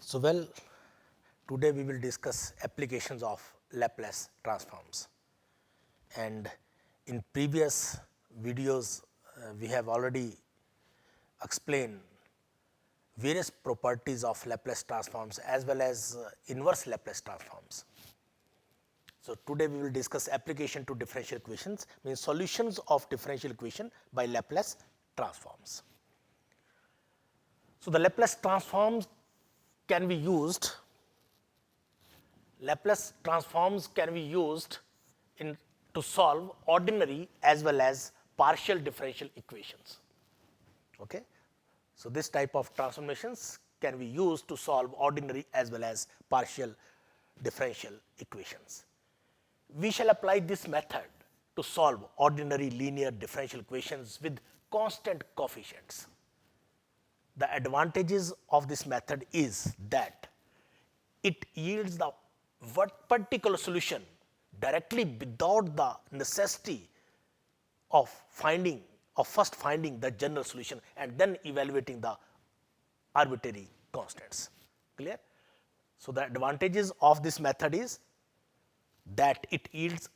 So, well, today we will discuss applications of Laplace transforms, and in previous videos we have already explained various properties of Laplace transforms as well as inverse Laplace transforms. So, today we will discuss application to differential equations, means solutions of differential equation by Laplace transforms. So, the Laplace transforms can be used, Laplace transforms can be used in to solve ordinary as well as partial differential equations. Okay. So, this type of transformations can be used to solve ordinary as well as partial differential equations. We shall apply this method to solve ordinary linear differential equations with constant coefficients. The advantages of this method is that it yields the particular solution directly without the necessity of first finding the general solution and then evaluating the arbitrary constants. Clear? So, the advantages of this method is that it yields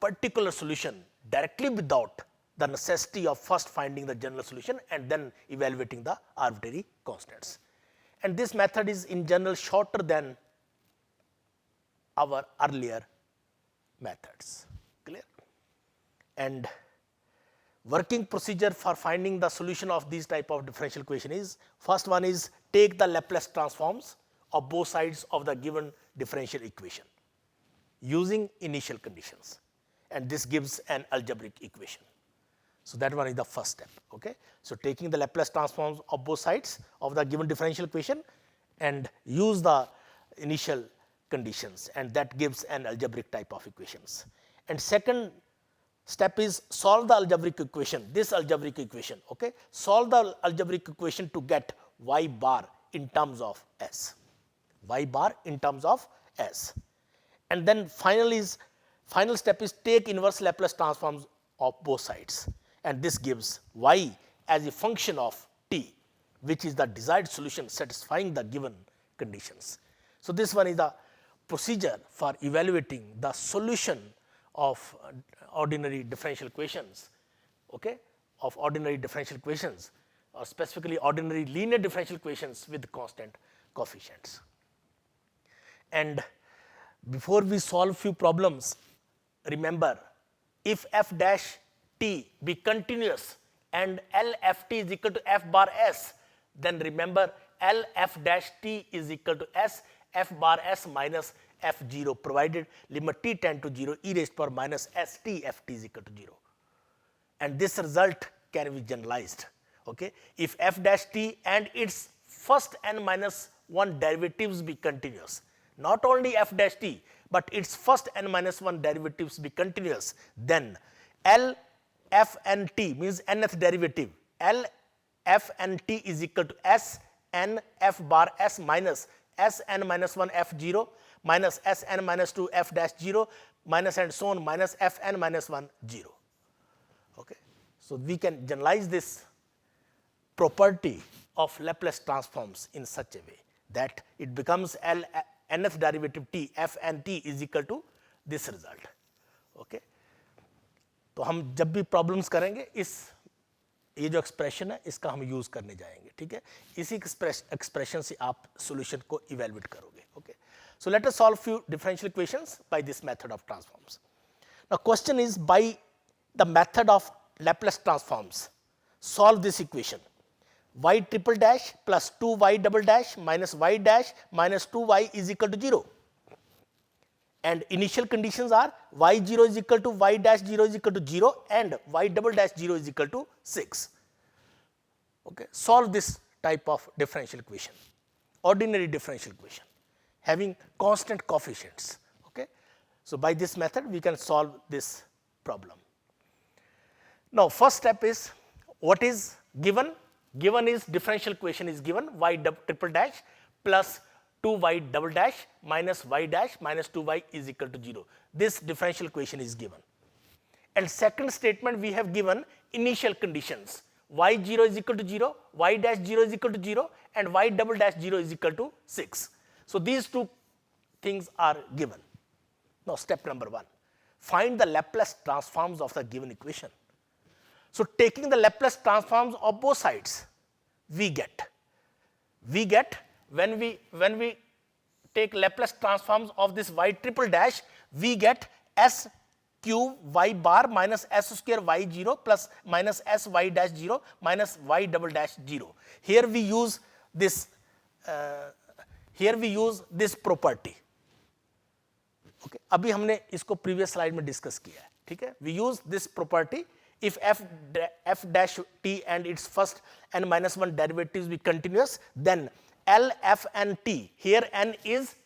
particular solution directly without the necessity of first finding the general solution and then evaluating the arbitrary constants. And this method is in general shorter than our earlier methods. Clear? And working procedure for finding the solution of these type of differential equation is, first one is take the Laplace transforms of both sides of the given differential equation using initial conditions, and this gives an algebraic equation. So, that one is the first step. Okay. So, taking the Laplace transforms of both sides of the given differential equation and use the initial conditions, and that gives an algebraic type of equations. And second step is solve the algebraic equation, this algebraic equation. Okay. Solve the algebraic equation to get y bar in terms of s, y bar in terms of s. And then final step is take inverse Laplace transforms of both sides, and this gives y as a function of t, which is the desired solution satisfying the given conditions. So, this one is the procedure for evaluating the solution of ordinary differential equations, okay, of ordinary differential equations, or specifically ordinary linear differential equations with constant coefficients. And before we solve few problems, remember, if f dash t be continuous and L f t is equal to f bar s, then remember L f dash t is equal to s f bar s minus f 0, provided limit t tend to 0 e raised to power minus s t f t is equal to 0. And this result can be generalized. Okay. If f dash t and its first n minus 1 derivatives be continuous, not only f dash t, but its first n minus 1 derivatives be continuous, then L f n t means nth derivative, L f n t is equal to s n f bar s minus s n minus 1 f 0 minus s n minus 2 f dash 0 minus and so on minus f n minus 1 0. Okay. So, we can generalize this property of Laplace transforms in such a way that it becomes L nth derivative t f n t is equal to this result. Okay. तो हम जब भी problems करेंगे इस ये जो expression है इसका हम यूज करने जाएंगे. ठीक है. इसी एक्सप्रेशन से आप सॉल्यूशन को इवैल्यूएट करोगे. Okay. So, let us solve few differential equations by this method of transforms. Now, question is, by the method of Laplace transforms, solve this equation y triple dash plus 2y double dash minus y dash minus 2y is equal to 0, and initial conditions are y 0 is equal to y dash 0 is equal to 0 and y double dash 0 is equal to 6. Okay. Solve this type of differential equation, ordinary differential equation having constant coefficients. Okay. So, by this method we can solve this problem. Now, first step is what is given? Given is differential equation is given y triple dash plus 2y double dash minus y dash minus 2y is equal to 0. This differential equation is given. And second statement we have given initial conditions y0 is equal to 0, y dash 0 is equal to 0, and y double dash 0 is equal to 6. So these two things are given. Now step number 1, find the Laplace transforms of the given equation. So taking the Laplace transforms of both sides, we get when we take Laplace transforms of this y triple dash, we get s cube y bar minus s square y0 plus minus s y dash 0 minus y double dash 0. Here we use this property. Okay, अभी हमने इसको previous slide में discuss किया है, ठीक है? We use this property if f dash t and its first n minus 1 derivatives be continuous, then L, f and t, here n is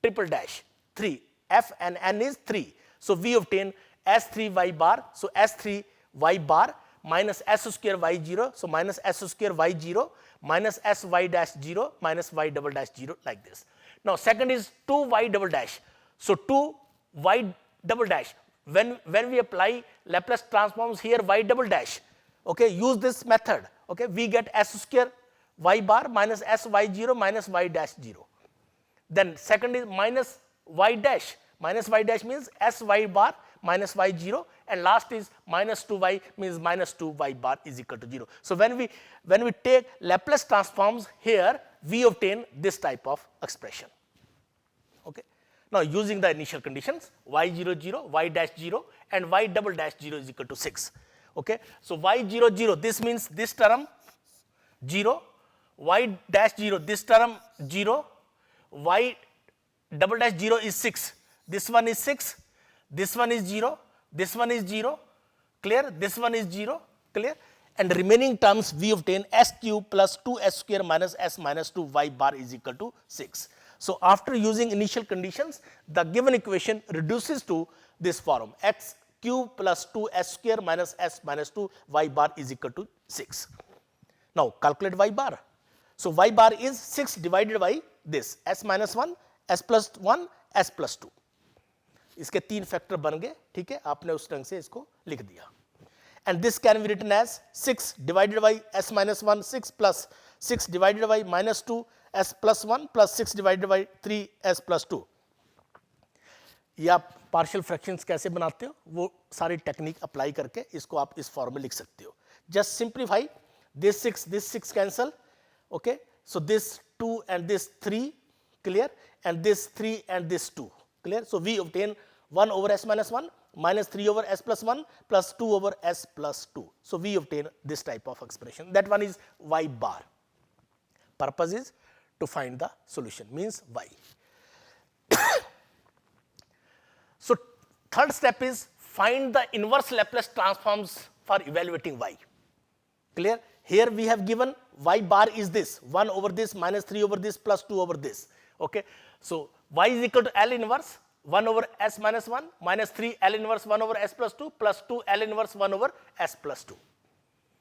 triple dash 3, f and n is 3. So we obtain s3 y bar, so s3 y bar minus s square y0, so minus s square y0 minus s y dash 0 minus y double dash 0, like this. Now second is 2 y double dash, so 2 y double dash, when we apply Laplace transforms here y double dash, okay, use this method, okay, we get s square y bar minus s y0 minus y dash 0. Then second is minus y dash means s y bar minus y0, and last is minus 2y means minus 2y bar is equal to 0. So when we take Laplace transforms here, we obtain this type of expression. Okay. Now using the initial conditions, y0 0, y dash 0 and y double dash 0 is equal to 6. Okay. So y0 0, this means this term 0, y dash 0, this term 0, y double dash 0 is 6, this one is 6, this one is 0, this one is 0, clear, this one is 0, clear, and remaining terms we obtain s cube plus 2s square minus s minus 2 y bar is equal to 6. So after using initial conditions, the given equation reduces to this form, x cube plus 2s square minus s minus 2 y bar is equal to 6. Now calculate y bar. So y bar is 6 divided by this s minus 1, s plus 1, s plus 2. इसके 3 factor बन गए, ठीक है, आपने उस ढंग से इसको लिख दिया. And this can be written as 6 divided by s minus 1, 6 plus 6 divided by minus 2 s plus 1 plus 6 divided by 3 s plus 2. ये आप पार्शियल फ्रैक्शंस कैसे बनाते हो, वो सारी टेक्निक अप्लाई करके इसको आप इस फॉर्म में लिख सकते हो. Just simplify this 6 cancel, okay, so this 2 and this 3, clear, and this 3 and this 2, clear. So we obtain 1 over s minus 1 minus 3 over s plus 1 plus 2 over s plus 2. So we obtain this type of expression. That one is y bar. Purpose is to find the solution, means y. So third step is find the inverse Laplace transforms for evaluating y. Clear? Here we have given y bar is this 1 over this minus 3 over this plus 2 over this. Okay. So y is equal to L inverse 1 over s minus 1 minus 3 L inverse 1 over s plus 2 plus 2 L inverse 1 over s plus 2.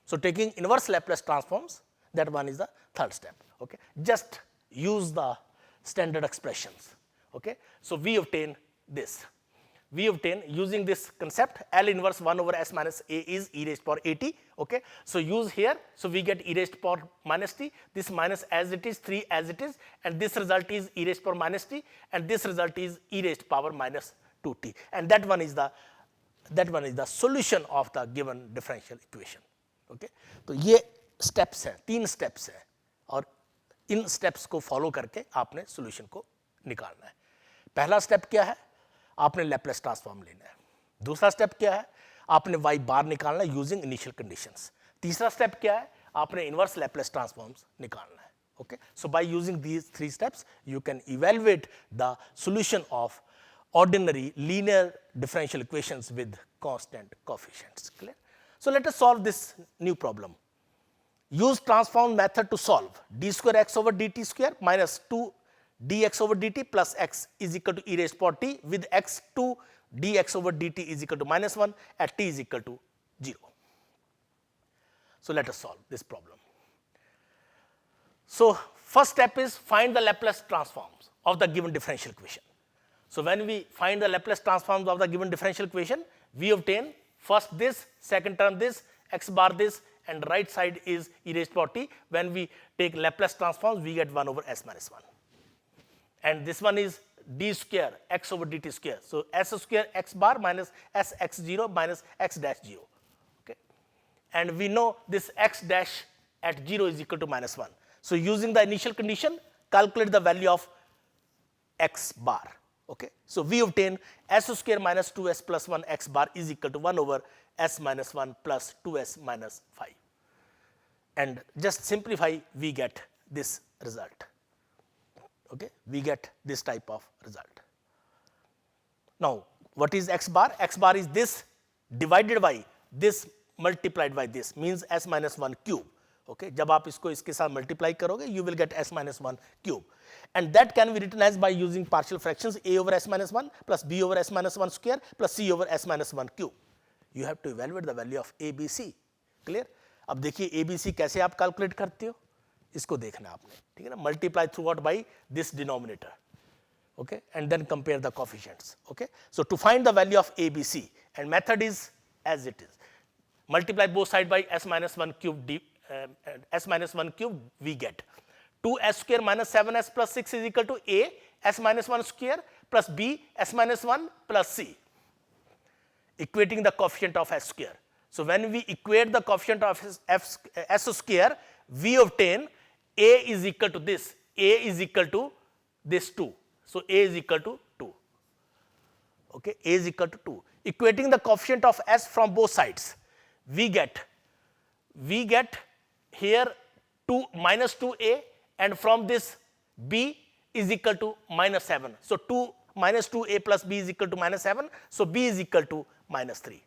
So taking inverse Laplace transforms, that one is the third step. Okay. Just use the standard expressions. Okay. So we obtain this. We obtain using this concept L inverse 1 over s minus a is e raised power at. Okay. So use here, so we get e raised power minus t, this minus as it is, 3 as it is, and this result is e raised power minus t, and this result is e raised power minus 2t, and that one is the solution of the given differential equation. Okay. तो ये steps हैं, 3 steps हैं, और इन steps को follow करके आपने solution को निकालना है. पहला step क्या है, आपने Laplace transform लेना है. दूसरा स्टेप क्या है, आपने y बार निकालना है यूजिंग इनिशियल कंडीशंस. तीसरा स्टेप क्या है, आपने इनवर्स Laplace ट्रांसफॉर्म्स निकालना है. Okay. So by using these 3 steps you can evaluate the solution of ordinary linear differential equations with constant coefficients. Clear? So let us solve this new problem. Use transform method to solve d square x over dt square minus 2 dx over dt plus x is equal to e raised power t with x2 dx over dt is equal to minus 1 at t is equal to 0. So let us solve this problem. So first step is find the Laplace transforms of the given differential equation. So when we find the Laplace transforms of the given differential equation, we obtain first this, second term this, x bar this, and right side is e raised power t. When we take Laplace transforms, we get 1 over s minus 1. And this one is d square x over dt square. So s square x bar minus s x0 minus x dash 0. Okay. And we know this x dash at 0 is equal to minus 1. So using the initial condition, calculate the value of x bar. Okay. So we obtain s square minus 2s plus 1 x bar is equal to 1 over s minus 1 plus 2s minus 5. And just simplify, we get this result. Okay. We get this type of result. Now, what is x bar? X bar is this divided by this multiplied by this, means s minus 1 cube. Okay. जब आप इसको इसके साथ multiply करोगे, you will get s minus 1 cube. And that can be written as by using partial fractions a over s minus 1 plus b over s minus 1 square plus c over s minus 1 cube. You have to evaluate the value of a, b, c. Clear? अब देखिए a, b, c कैसे आप calculate करते हो, इसको देखना आपने, ठीक है ना? Multiply throughout by this denominator. Okay, and then compare the coefficients. Okay, so to find the value of a, b, c, and method is as it is. Multiply both sides by s minus 1 cube s minus 1 cube, we get 2s square minus 7s plus 6 is equal to a s minus 1 square plus b s minus 1 plus c, equating the coefficient of s square. So when we equate the coefficient of s square, we obtain a is equal to this, a is equal to this 2. So a is equal to 2. Okay, a is equal to 2. Equating the coefficient of s from both sides, we get here 2 minus 2a, and from this b is equal to minus 7. So 2 minus 2a plus b is equal to minus 7. So b is equal to minus 3.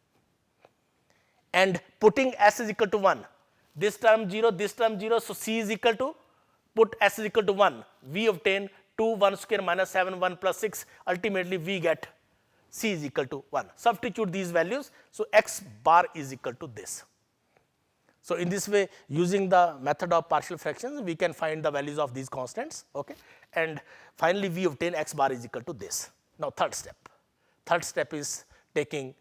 And putting s is equal to 1, this term 0, this term 0, so c is equal to, put s is equal to 1, we obtain 2 1 square minus 7 1 plus 6, ultimately we get c is equal to 1. Substitute these values, so x bar is equal to this. So in this way, using the method of partial fractions, we can find the values of these constants. Okay, and finally we obtain x bar is equal to this. Now third step is taking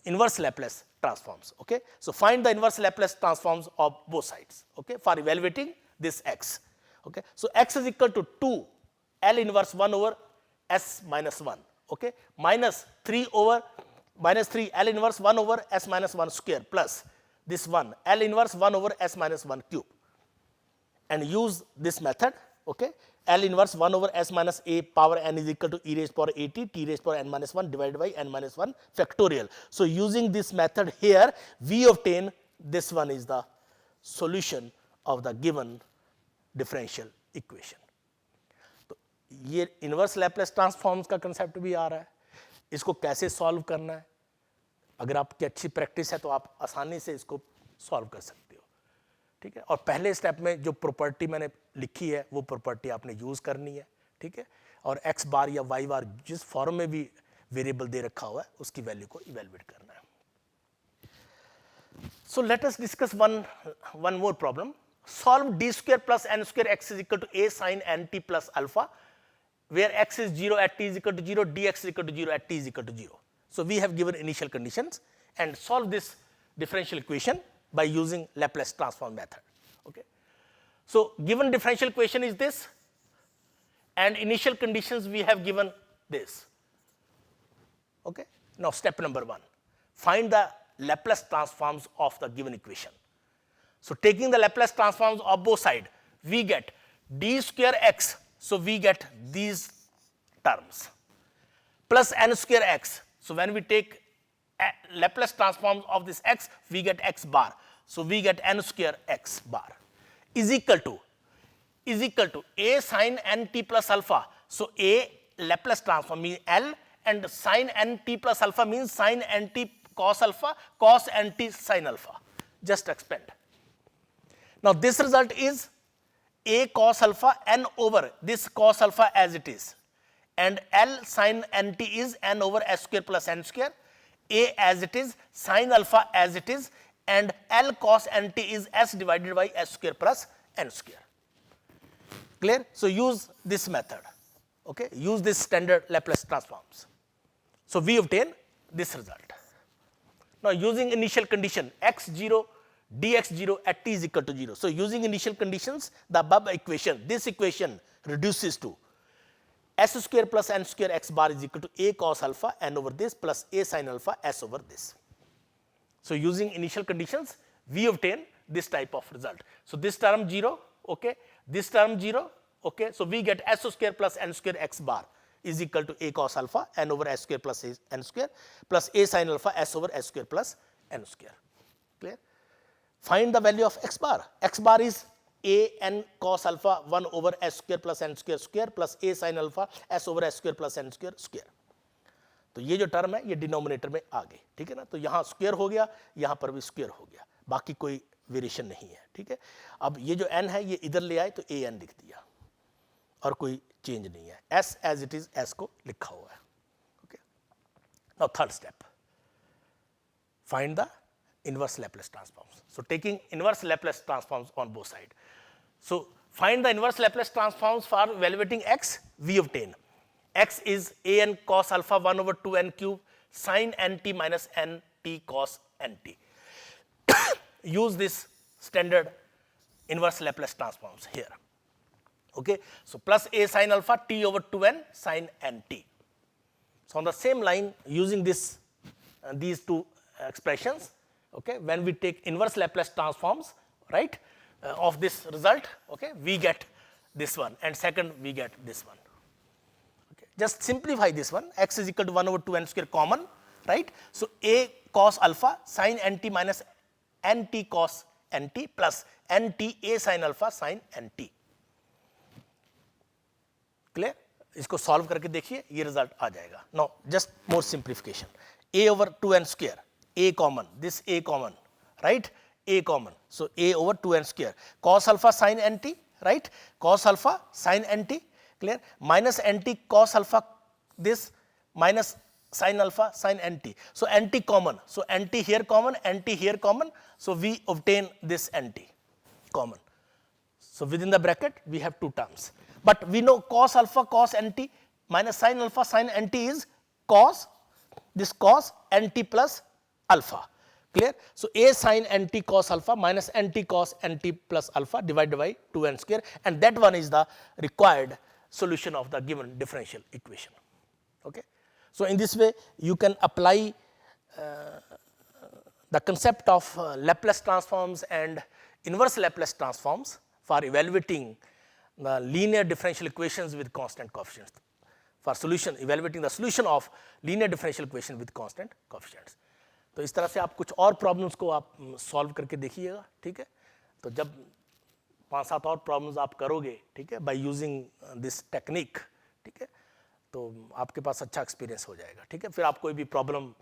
inverse Laplace transforms. Okay, so find the inverse Laplace transforms of both sides, okay, for evaluating this x. Okay, so x is equal to 2 L inverse 1 over s minus 1, okay, minus 3 L inverse 1 over s minus 1 square plus this 1 L inverse 1 over s minus 1 cube, and use this method. Okay, L inverse 1 over s minus a power n is equal to e raised power at t raised power n minus 1 divided by n minus 1 factorial. So using this method here, we obtain this one is the solution of the given differential equation. तो ये inverse Laplace transforms का concept भी आ रहा है, इसको कैसे solve करना है, अगर आपकी अच्छी प्रैक्टिस है तो आप आसानी से इसको सॉल्व कर सकते हो, ठीक है। और पहले स्टेप में जो प्रॉपर्टी मैंने लिखी है वो प्रॉपर्टी आपने यूज़ करनी है, ठीक है, और एक्स बार या वाई बार जिस फॉर्म में भी वेरिएबल दे रखा हुआ है उसकी वैल्यू को इवेलुएट करना है। So let us discuss one more problem. Solve d square plus n square x is equal to a sine n t plus alpha where x is 0 at t is equal to 0, dx is equal to 0 at t is equal to 0. So we have given initial conditions and solve this differential equation by using Laplace transform method. Okay. So given differential equation is this, and initial conditions we have given this. Okay. Now step number 1, find the Laplace transforms of the given equation. So taking the Laplace transforms of both sides, we get d square x. So we get these terms plus n square x. So when we take Laplace transforms of this x, we get x bar. So we get n square x bar is equal to a sin n t plus alpha. So a Laplace transform means L, and sin n t plus alpha means sin n t cos alpha, cos n t sin alpha. Just expand. Now this result is a cos alpha n over this cos alpha as it is, and L sin n t is n over s square plus n square, a as it is, sin alpha as it is, and L cos n t is s divided by s square plus n square. Clear? So use this method. Okay, use this standard Laplace transforms. So we obtain this result. Now using initial condition x0, dx0 at t is equal to 0. So using initial conditions, the above equation, this equation reduces to s square plus n square x bar is equal to a cos alpha n over this plus a sin alpha s over this. So using initial conditions, we obtain this type of result. So this term 0, okay, this term 0, okay. So we get s square plus n square x bar is equal to a cos alpha n over s square plus n square plus a sin alpha s over s square plus n square. Clear? Find the value of x bar. X bar is a n cos alpha 1 over s square plus n square square plus a sin alpha s over s square plus n square square. तो ये जो term है ये denominator में आ गई, ठीक है ना. तो यहाँ स्क्वायर हो गया, यहाँ पर भी स्क्वायर हो गया, बाकी कोई वेरिएशन नहीं है, ठीक है. अब ये जो n है ये इधर ले आए तो a n लिख दिया और कोई चेंज नहीं है, s as it is s को लिखा हुआ है. Okay. Now third step, find the inverse Laplace transforms. So taking inverse Laplace transforms on both sides. So find the inverse Laplace transforms for evaluating x. We obtain x is a n cos alpha 1 over 2 n cube sin n t minus n t cos n t. Use this standard inverse Laplace transforms here. Okay. So plus a sin alpha t over 2n sin n t. So on the same line, using this these two expressions, okay, when we take inverse Laplace transforms, right, of this result, okay, we get this one, and second we get this one. Okay. Just simplify this one, x is equal to 1 over 2 n square common, right. So a cos alpha sin n t minus n t cos n t plus n t a sin alpha sin n t. Clear? इसको solve करके देखिए, ये result आ जाएगा. Now just more simplification, a over 2n square, a common, this a common, right, a common. So a over 2n square, cos alpha sin n t, right, cos alpha sin n t, clear, minus n t cos alpha, this minus sin alpha sin n t. So n t common, so n t here common, n t here common, so we obtain this n t common. So within the bracket we have two terms, but we know cos alpha cos n t minus sin alpha sin n t is cos, this cos n t plus alpha. Clear? So a sin n t cos alpha minus n t cos n t plus alpha divided by 2n square, and that one is the required solution of the given differential equation. Okay. So in this way you can apply the concept of Laplace transforms and inverse Laplace transforms for evaluating the linear differential equations with constant coefficients, for solution, evaluating the solution of linear differential equation with constant coefficients. तो इस तरह से आप कुछ और problems को आप solve करके देखिएगा, ठीक है. तो जब 5-7 और प्रॉब्लम्स आप करोगे, ठीक है, बाय यूजिंग दिस टेक्निक, ठीक है, तो आपके पास अच्छा एक्सपीरियंस हो जाएगा, ठीक है. फिर आप कोई भी प्रॉब्लम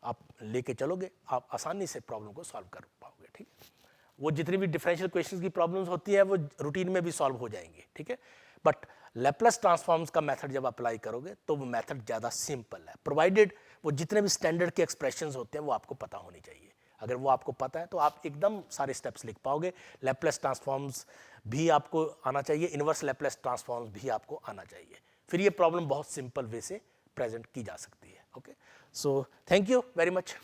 आप लेके चलोगे, आप आसानी से प्रॉब्लम को सॉल्व कर पाओगे, ठीक है. वो जितनी भी डिफरेंशियल क्वेश्चंस की प्रॉब्लम्स होती है वो रूटीन में भी सॉल्व हो जाएंगी, ठीक है. बट लैप्लेस ट्रांसफॉर्म्स का मेथड जब अप्लाई करोगे तो वो मेथड ज़्यादा सिंपल है, प्रोवाइडेड वो जितने भी स्टैंडर्ड के एक्सप्रेशंस होते हैं वो आपको पता होनी चाहिए. अगर वो आपको पता है तो आप एकदम सारे स्टेप्स लिख पाओगे. लैप्लेस ट्रांसफॉर्म्स भी आपको आना चाहिए, इनवर्स लैप्लेस ट्रांसफॉर्म्स भी आपको आना चाहिए. फिर ये प्रॉब्लम बहुत सिंपल वे से प्रेजेंट की जा सकती है. Okay, so thank you very much.